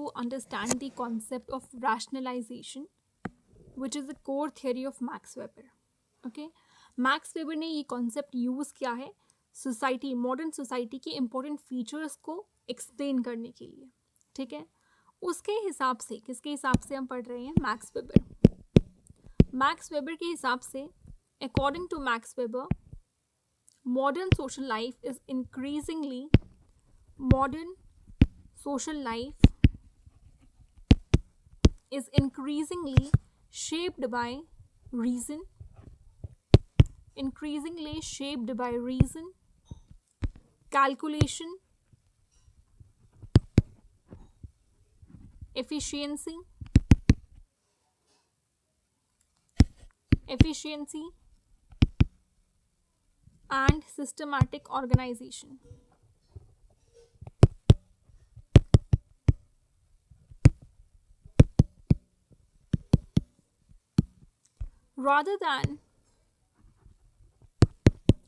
to understand the concept of rationalization, which is the core theory of Max Weber. Okay, max weber ने ये concept use किया है society, modern society के important features को explain करने के लिए. ठीक है, उसके हिसाब से, किसके हिसाब से हम पढ़ रहे हैं? Max weber. मैक्स वेबर के हिसाब से, according to Max Weber, modern social life is increasingly shaped by reason, calculation, efficiency and systematic organization. Rather than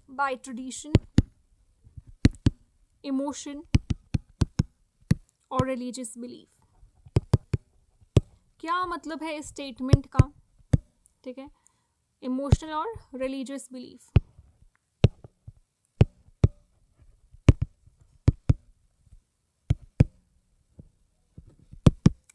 by tradition, emotion और religious belief. क्या मतलब है इस स्टेटमेंट का? ठीक है, इमोशनल और रिलीजियस बिलीफ.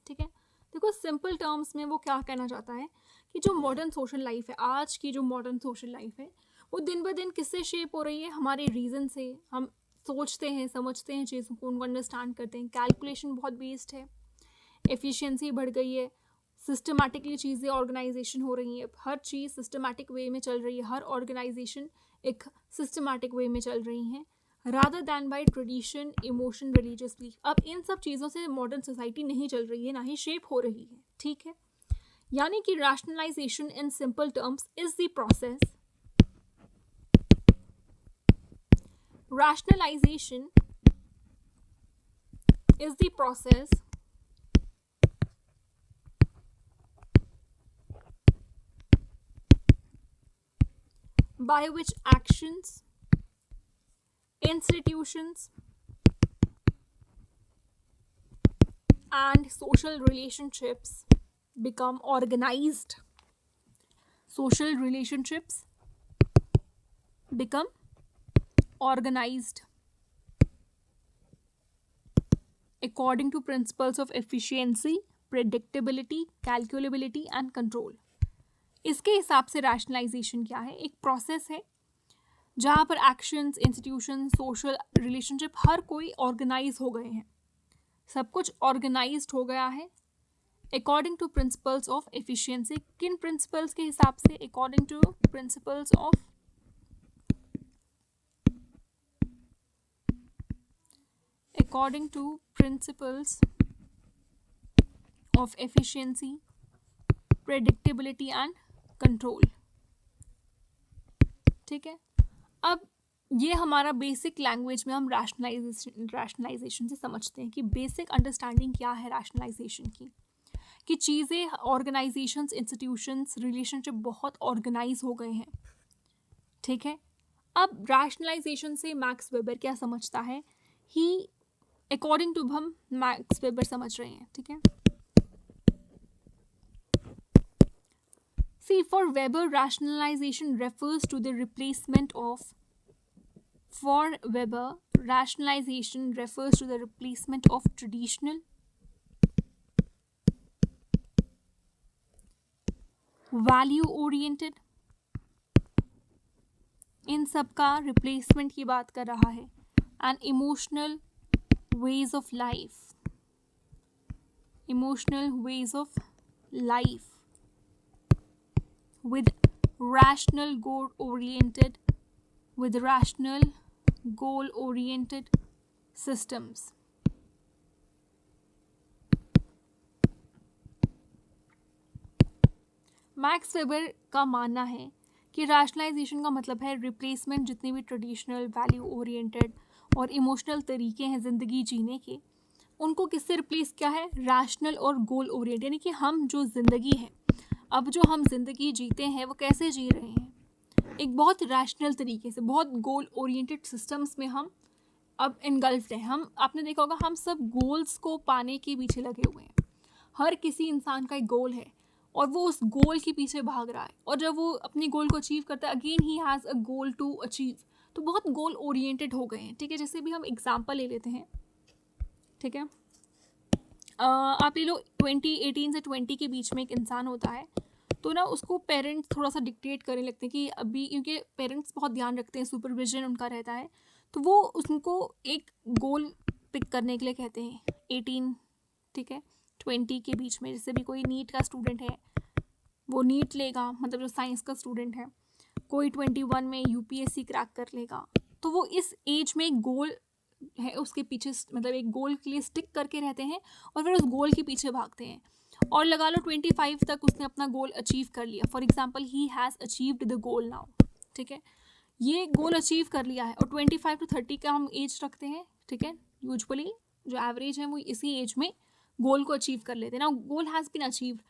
ठीक है, देखो सिंपल टर्म्स में वो क्या कहना चाहता है कि जो मॉडर्न सोशल लाइफ है, आज की जो मॉडर्न सोशल लाइफ है, वो दिन ब दिन किससे शेप हो रही है? हमारे रीज़न से. हम सोचते हैं, समझते हैं चीज़ों को, उनको अंडरस्टैंड करते हैं. कैलकुलेशन बहुत बेस्ड है, एफिशिएंसी बढ़ गई है, सिस्टमैटिकली चीज़ें ऑर्गेनाइजेशन हो रही हैं, हर चीज़ सिस्टमैटिक वे में चल रही है, हर ऑर्गेनाइजेशन एक सिस्टमैटिक वे में चल रही हैं, rather than by tradition, emotion, religious belief. अब इन सब चीज़ों से मॉडर्न सोसाइटी नहीं चल रही है, ना ही शेप हो रही है. ठीक है, यानी कि rationalization in simple terms is the process. Rationalization is the process by which actions, institutions, and social relationships become organized. Social relationships become organized according to principles of efficiency, predictability, calculability and control. इसके हिसाब से rationalisation क्या है? एक process है जहाँ पर actions, institution, social relationship, हर कोई ऑर्गेनाइज हो गए हैं, सब कुछ ऑर्गेनाइज्ड हो गया है according to principles of efficiency. किन प्रिंसिपल्स के हिसाब से? According to principles of efficiency, predictability and control. ठीक है, अब ये हमारा बेसिक लैंग्वेज में हम रैशनलाइजेशन से समझते हैं कि बेसिक अंडरस्टैंडिंग क्या है रैशनलाइजेशन की, कि चीज़ें, ऑर्गेनाइजेशंस, इंस्टीट्यूशंस, रिलेशनशिप बहुत ऑर्गेनाइज हो गए हैं. ठीक है, अब रैशनलाइजेशन से मैक्स वेबर क्या समझता है? ही अकॉर्डिंग टू हम मैक्स वेबर समझ रहे हैं. ठीक है, see, for Weber, rationalization refers to the replacement of traditional, value oriented, इन सब का रिप्लेसमेंट की बात कर रहा है, and emotional ways of life with rational goal oriented systems. Max weber का मानना है कि रैशनलाइजेशन का मतलब है रिप्लेसमेंट. जितने भी ट्रेडिशनल, वैल्यू ओरिएंटेड और इमोशनल तरीके हैं ज़िंदगी जीने के, उनको किससे रिप्लेस किया है? रैशनल और गोल ओरिएंटेड. यानी कि हम जो ज़िंदगी है, अब जो हम ज़िंदगी जीते हैं, वो कैसे जी रहे हैं? एक बहुत रैशनल तरीके से, बहुत गोल ओरिएंटेड सिस्टम्स में हम अब इनगल्फ्ड है। हम, आपने देखा होगा, हम सब गोल्स को पाने के पीछे लगे हुए हैं। हर किसी इंसान का एक गोल है और वो उस गोल के पीछे भाग रहा है, और जब वो अपने गोल को अचीव करता है, अगेन ही has a goal to achieve. तो बहुत गोल ओरिएंटेड हो गए हैं, ठीक है। जैसे भी हम एग्जाम्पल ले लेते हैं, ठीक है, आप ले लो 18 से 20 के बीच में एक इंसान होता है, तो ना उसको पेरेंट्स थोड़ा सा डिक्टेट करने लगते हैं कि अभी, क्योंकि पेरेंट्स बहुत ध्यान रखते हैं, सुपरविजन उनका रहता है, तो वो उनको एक गोल पिक करने के लिए कहते हैं 18, ठीक है, 20 के बीच में। जैसे भी कोई नीट का स्टूडेंट है, वो नीट लेगा, मतलब जो साइंस का स्टूडेंट है, कोई 21 में यूपीएससी क्रैक कर लेगा, तो वो इस एज में एक गोल है उसके पीछे, मतलब एक गोल के लिए स्टिक करके रहते हैं और फिर उस गोल के पीछे भागते हैं। और लगा लो 25 तक उसने अपना गोल अचीव कर लिया, for example he has achieved the goal now, ठीक है, ये गोल अचीव कर लिया है। और 25 to 30 का हम एज रखते हैं, ठीक है, यूजुअली जो एवरेज है वो इसी एज में गोल को अचीव कर लेते हैं ना, गोल हैज़ बीन अचीव्ड।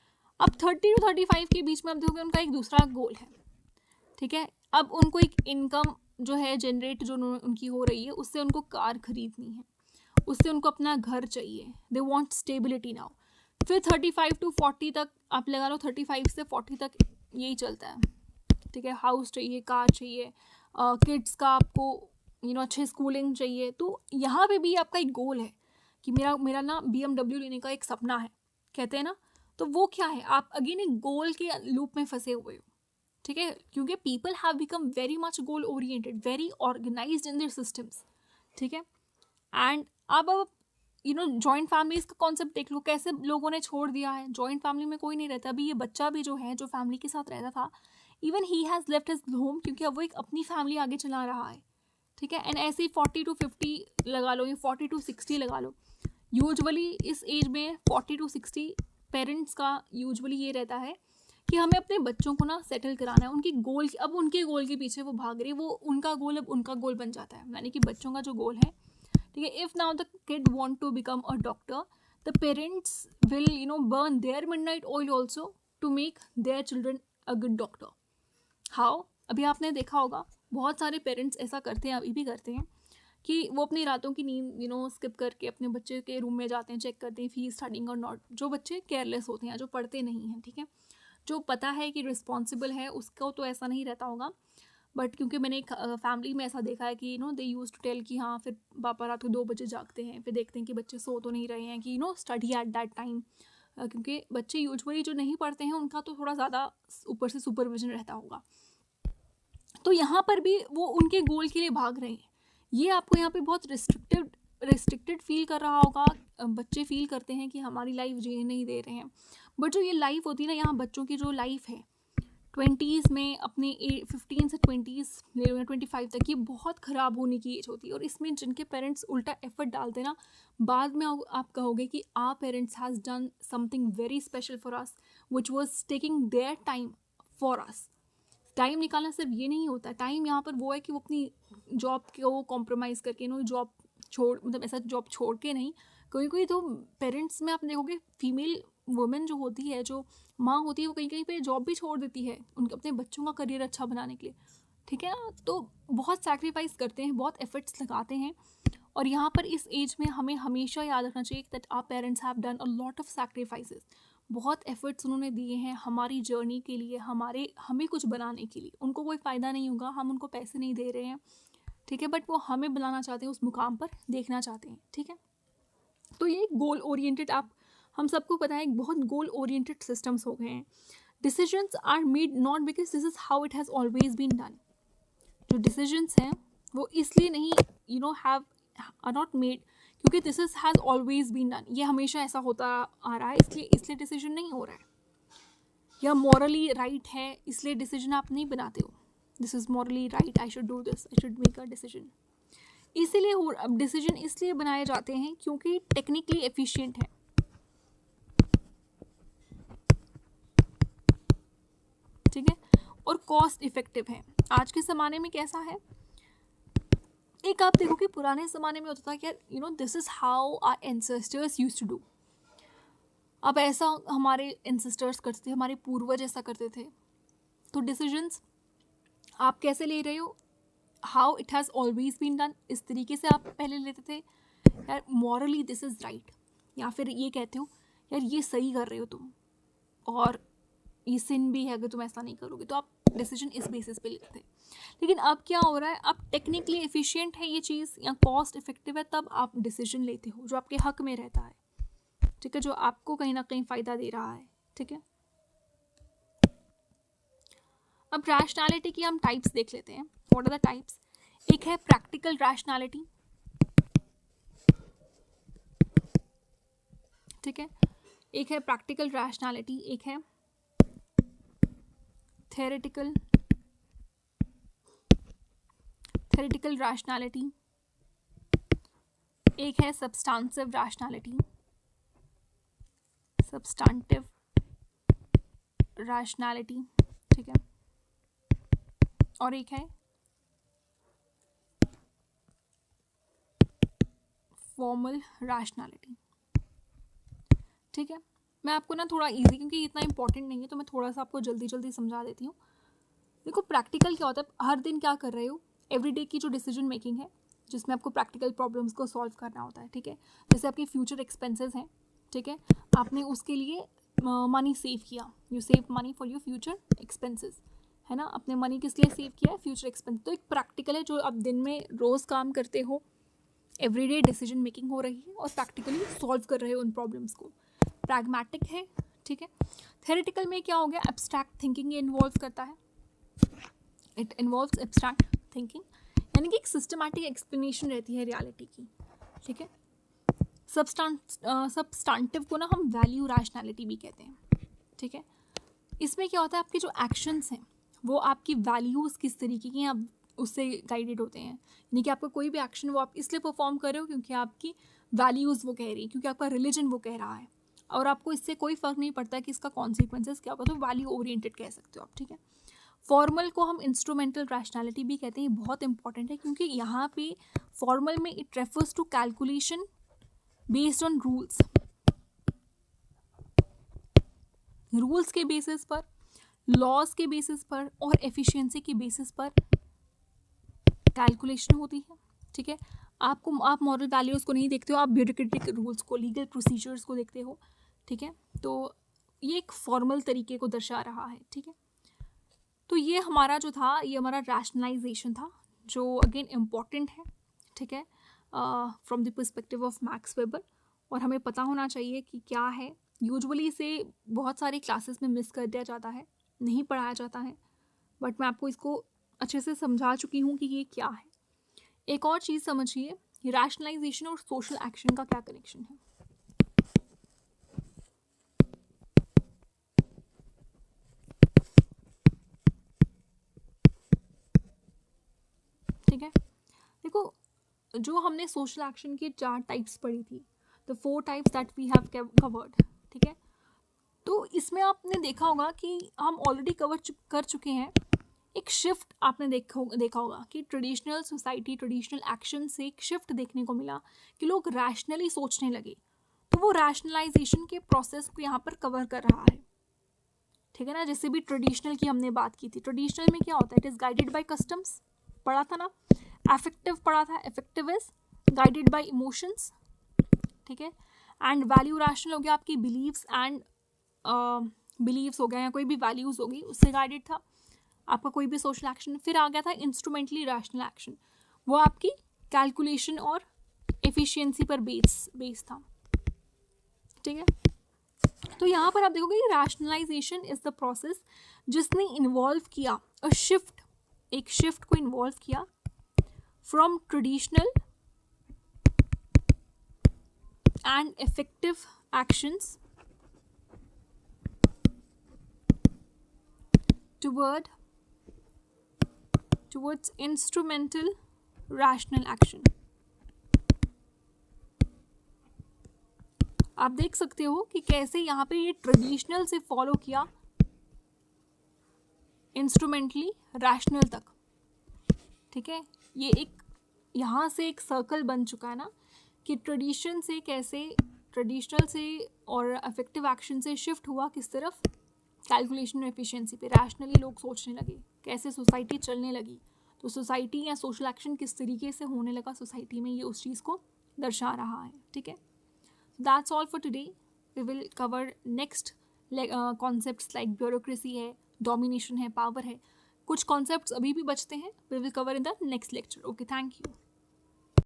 अब 30 to 35 के बीच में आप देखोगे उनका एक दूसरा गोल है, ठीक है। अब उनको एक इनकम जो है जनरेट जो उनकी हो रही है, उससे उनको कार खरीदनी है, उससे उनको अपना घर चाहिए, दे वांट स्टेबिलिटी नाउ। फिर 35 to 40 तक आप लगा लो, 35 से 40 तक यही चलता है, ठीक है, हाउस चाहिए, कार चाहिए, किड्स का आपको अच्छे स्कूलिंग चाहिए। तो यहाँ पे भी आपका एक गोल है कि मेरा ना BMW लेने का एक सपना है, कहते हैं ना, तो वो क्या है, आप अगेन एक गोल के लूप में फंसे हुए हो, ठीक है, क्योंकि people have become very much goal oriented, very organized in their systems, ठीक है। एंड अब जॉइंट फैमिलीज का कॉन्सेप्ट देख लो, कैसे लोगों ने छोड़ दिया है, जॉइंट फैमिली में कोई नहीं रहता। अभी ये बच्चा भी जो है, जो फैमिली के साथ रहता था, even he has left his home, क्योंकि अब वो एक अपनी फैमिली आगे चला रहा है, ठीक है। एंड ऐसे ही 40 to 50 लगा लो, या 40 to 60 लगा लो, यूजुअली इस एज में 40 to 60 पेरेंट्स का यूजुअली ये रहता है कि हमें अपने बच्चों को ना सेटल कराना है, उनकी गोल, अब उनके गोल के पीछे वो भाग रही है, वो उनका गोल अब उनका गोल बन जाता है, यानी कि बच्चों का जो गोल है, ठीक है। If now the kid want to become a doctor, the parents will burn their midnight oil also to make their children a good doctor. How, अभी आपने देखा होगा बहुत सारे पेरेंट्स ऐसा करते हैं, अभी भी करते हैं, कि वो अपनी रातों की नींद स्किप करके अपने बच्चे के रूम में जाते हैं, चेक करते हैं फी स्टडिंग और नॉट। जो बच्चे केयरलेस होते हैं, जो पढ़ते नहीं हैं, ठीक है, जो पता है कि रिस्पॉन्सिबल है, उसको तो ऐसा नहीं रहता होगा, बट क्योंकि मैंने एक फैमिली में ऐसा देखा है कि दे यूज टू टेल कि हाँ, फिर पापा रात को 2 बजे जागते हैं, फिर देखते हैं कि बच्चे सो तो नहीं रहे हैं, कि स्टडी एट दैट टाइम, क्योंकि बच्चे यूजुअली जो नहीं पढ़ते हैं उनका तो थोड़ा ज़्यादा ऊपर से सुपरविजन रहता होगा। तो यहाँ पर भी वो उनके गोल के लिए भाग रहे हैं। ये आपको यहाँ पे बहुत रिस्ट्रिक्टेड फील कर रहा होगा, बच्चे फील करते हैं कि हमारी लाइफ जीने नहीं दे रहे हैं, बट जो ये लाइफ होती है ना, यहाँ बच्चों की जो लाइफ है 20s में, अपने 15 से 20s ले लो, 25 तक, ये बहुत ख़राब होने की एज होती है। और इसमें जिनके पेरेंट्स उल्टा एफर्ट डालते हैं ना, बाद में आप कहोगे कि our parents has done something very special for us, which was taking their time for us. Time निकालना सिर्फ ये नहीं होता, टाइम यहाँ पर वो है कि वो अपनी जॉब को कॉम्प्रोमाइज़ करके जॉब छोड़, मतलब ऐसा जॉब छोड़ के नहीं, कोई कोई तो पेरेंट्स में आप देखोगे फीमेल वुमेन जो होती है, जो माँ होती है, वो कहीं कहीं पे जॉब भी छोड़ देती है उनके अपने बच्चों का करियर अच्छा बनाने के लिए, ठीक है ना। तो बहुत सैक्रिफाइस करते हैं, बहुत एफर्ट्स लगाते हैं। और यहाँ पर इस एज में हमें हमेशा याद रखना चाहिए that our parents have done a lot of sacrifices, बहुत एफर्ट्स उन्होंने दिए हैं हमारी जर्नी के लिए, हमें कुछ बनाने के लिए। उनको कोई फ़ायदा नहीं होगा, हम उनको पैसे नहीं दे रहे हैं, ठीक है, बट वो हमें बनाना चाहते हैं, उस मुकाम पर देखना चाहते हैं, ठीक है। तो ये गोल ओरिएंटेड, हम सबको पता है, बहुत गोल ओरिएंटेड सिस्टम्स हो गए हैं। Decisions are made not because this is how it has always been done. जो डिसीजंस हैं वो इसलिए नहीं हैव आर नॉट मेड क्योंकि this is has always been done, ये हमेशा ऐसा होता आ रहा है, इसलिए डिसीजन नहीं हो रहा है, या मॉरली राइट है इसलिए डिसीजन आप नहीं बनाते हो। This is morally right, I should do this, I should make a decision. इसीलिए अब डिसीजन इसलिए बनाए जाते हैं क्योंकि टेक्निकली एफिशिएंट है, ठीक है, और कॉस्ट इफेक्टिव है। आज के ज़माने में कैसा है, एक आप देखो कि पुराने ज़माने में होता था कि this is how our ancestors used to do. अब ऐसा हमारे एंसेस्टर्स करते थे, हमारे पूर्वज ऐसा करते थे। तो डिसीजंस आप कैसे ले रहे हो, how it has always been done, इस तरीके से आप पहले लेते थे यार मॉरली दिस इज़ राइट, या फिर ये कहते हो यार ये सही कर रहे हो तुम और ये सिन भी है अगर तुम ऐसा नहीं करोगे, तो आप डिसीजन इस बेसिस पे लेते थे। लेकिन अब क्या हो रहा है, अब टेक्निकली एफिशिएंट है ये चीज़ या कॉस्ट इफेक्टिव है, तब आप डिसीजन लेते हो जो आपके हक में रहता है, ठीक है, जो आपको कहीं ना कहीं फ़ायदा दे रहा है, ठीक है। अब रैशनैलिटी की हम टाइप्स देख लेते हैं। What are the types? एक है प्रैक्टिकल रैशनैलिटी, ठीक है, एक है प्रैक्टिकल रैशनैलिटी, एक है थ्योरेटिकल रैशनैलिटी, एक है सब्सटेंटिव रैशनैलिटी, ठीक है, और एक है फॉर्मल रैशनैलिटी, ठीक है। मैं आपको ना थोड़ा इजी, क्योंकि इतना इंपॉर्टेंट नहीं है तो मैं थोड़ा सा आपको जल्दी जल्दी समझा देती हूँ। देखो प्रैक्टिकल क्या होता है, हर दिन क्या कर रहे हो, एवरीडे की जो डिसीजन मेकिंग है जिसमें आपको प्रैक्टिकल प्रॉब्लम्स को सॉल्व करना होता है, ठीक है। जैसे आपके फ्यूचर एक्सपेंसेस हैं, ठीक है, आपने उसके लिए मनी सेव किया, you save money for your future expenses, है ना, अपने मनी किस लिए सेव किया है, फ्यूचर एक्सपेंस। तो एक प्रैक्टिकल है जो आप दिन में रोज़ काम करते हो, एवरीडे डिसीजन मेकिंग हो रही है और प्रैक्टिकली सॉल्व कर रहे हो उन प्रॉब्लम्स को, प्रैग्मेटिक है, ठीक है। थ्योरेटिकल में क्या हो गया, एब्स्ट्रैक्ट थिंकिंग इन्वॉल्व करता है, इट इन्वॉल्व्स एब्स्ट्रैक्ट थिंकिंग, यानी कि एक सिस्टमैटिक एक्सप्लेनेशन रहती है रियलिटी की, ठीक है। सब्सटेंटिव को ना हम वैल्यू रैशनैलिटी भी कहते हैं, ठीक है। इसमें क्या होता है, आपके जो एक्शंस हैं वो आपकी वैल्यूज़ किस तरीके की हैं, आप उससे गाइडेड होते हैं, यानी कि आपका कोई भी एक्शन वो आप इसलिए परफॉर्म कर रहे हो क्योंकि आपकी वैल्यूज़ वो कह रही है, क्योंकि आपका रिलीजन वो कह रहा है, और आपको इससे कोई फ़र्क नहीं पड़ता कि इसका कॉन्सिक्वेंसेस क्या होगा, तो वैल्यू ओरिएंटेड कह सकते हो आप, ठीक है। फॉर्मल को हम इंस्ट्रूमेंटल रैशनैलिटी भी कहते हैं, बहुत इंपॉर्टेंट है क्योंकि यहाँ पे फॉर्मल में it refers to calculation based on rules के बेसिस पर, लॉज के बेसिस पर और एफिशिएंसी के बेसिस पर कैलकुलेशन होती है, ठीक है। आप मॉरल वैल्यूज़ को नहीं देखते हो, आप ब्यूरोक्रेटिक रूल्स को, लीगल प्रोसीजर्स को देखते हो, ठीक है। तो ये एक फॉर्मल तरीके को दर्शा रहा है, ठीक है। तो ये हमारा जो था, ये हमारा रैशनलाइजेशन था, जो अगेन इम्पॉर्टेंट है, ठीक है, from the perspective of max weber, और हमें पता होना चाहिए कि क्या है। यूजुअली इसे बहुत सारी क्लासेस में मिस कर दिया जाता है, नहीं पढ़ाया जाता है, बट मैं आपको इसको अच्छे से समझा चुकी हूँ कि ये क्या है। एक और चीज़ समझिए, रैशनलाइजेशन और सोशल एक्शन का क्या कनेक्शन है। ठीक है, देखो जो हमने सोशल एक्शन की 4 टाइप्स पढ़ी थी, the 4 types that we have covered, ठीक है। तो इसमें आपने देखा होगा कि हम ऑलरेडी कर चुके हैं। एक शिफ्ट आपने देखा होगा कि ट्रेडिशनल सोसाइटी, ट्रेडिशनल एक्शन से एक शिफ्ट देखने को मिला कि लोग रैशनली सोचने लगे, तो वो रैशनलाइजेशन के प्रोसेस को यहाँ पर कवर कर रहा है, ठीक है ना। जैसे भी ट्रेडिशनल की हमने बात की थी, ट्रेडिशनल में क्या होता है, it is guided by customs, पढ़ा था ना। अफेक्टिव पढ़ा था, affective is guided by emotions, ठीक है। एंड वैल्यू रैशनल हो गया आपकी बिलीव्स एंड बिलीव्स हो गया या कोई भी वैल्यूज़ होगी उससे गाइडेड था आपका कोई भी सोशल एक्शन। फिर आ गया था इंस्ट्रूमेंटली रैशनल एक्शन, वो आपकी कैलकुलेशन और एफिशिएंसी पर बेस था, ठीक है। तो यहाँ पर आप देखोगे रैशनलाइजेशन इज द प्रोसेस जिसने इन्वॉल्व किया एक शिफ्ट को इन्वॉल्व किया from traditional and effective actions towards instrumental rational action। आप देख सकते हो कि कैसे यहाँ पे ये ट्रेडिशनल से फॉलो किया इंस्ट्रूमेंटली रैशनल तक, ठीक है। ये एक यहाँ से एक सर्कल बन चुका है ना कि ट्रेडिशनल से और अफेक्टिव एक्शन से शिफ्ट हुआ किस तरफ, कैलकुलेशन और एफिशिएंसी पे। रैशनली लोग सोचने लगे, कैसे सोसाइटी चलने लगी, तो सोसाइटी या सोशल एक्शन किस तरीके से होने लगा सोसाइटी में, ये उस चीज़ को दर्शा रहा है, ठीक है। That's all for today. We will cover next concepts like bureaucracy है, डोमिनेशन है, पावर है, कुछ कॉन्सेप्ट्स अभी भी बचते हैं, we will cover in the next lecture. Okay, thank you.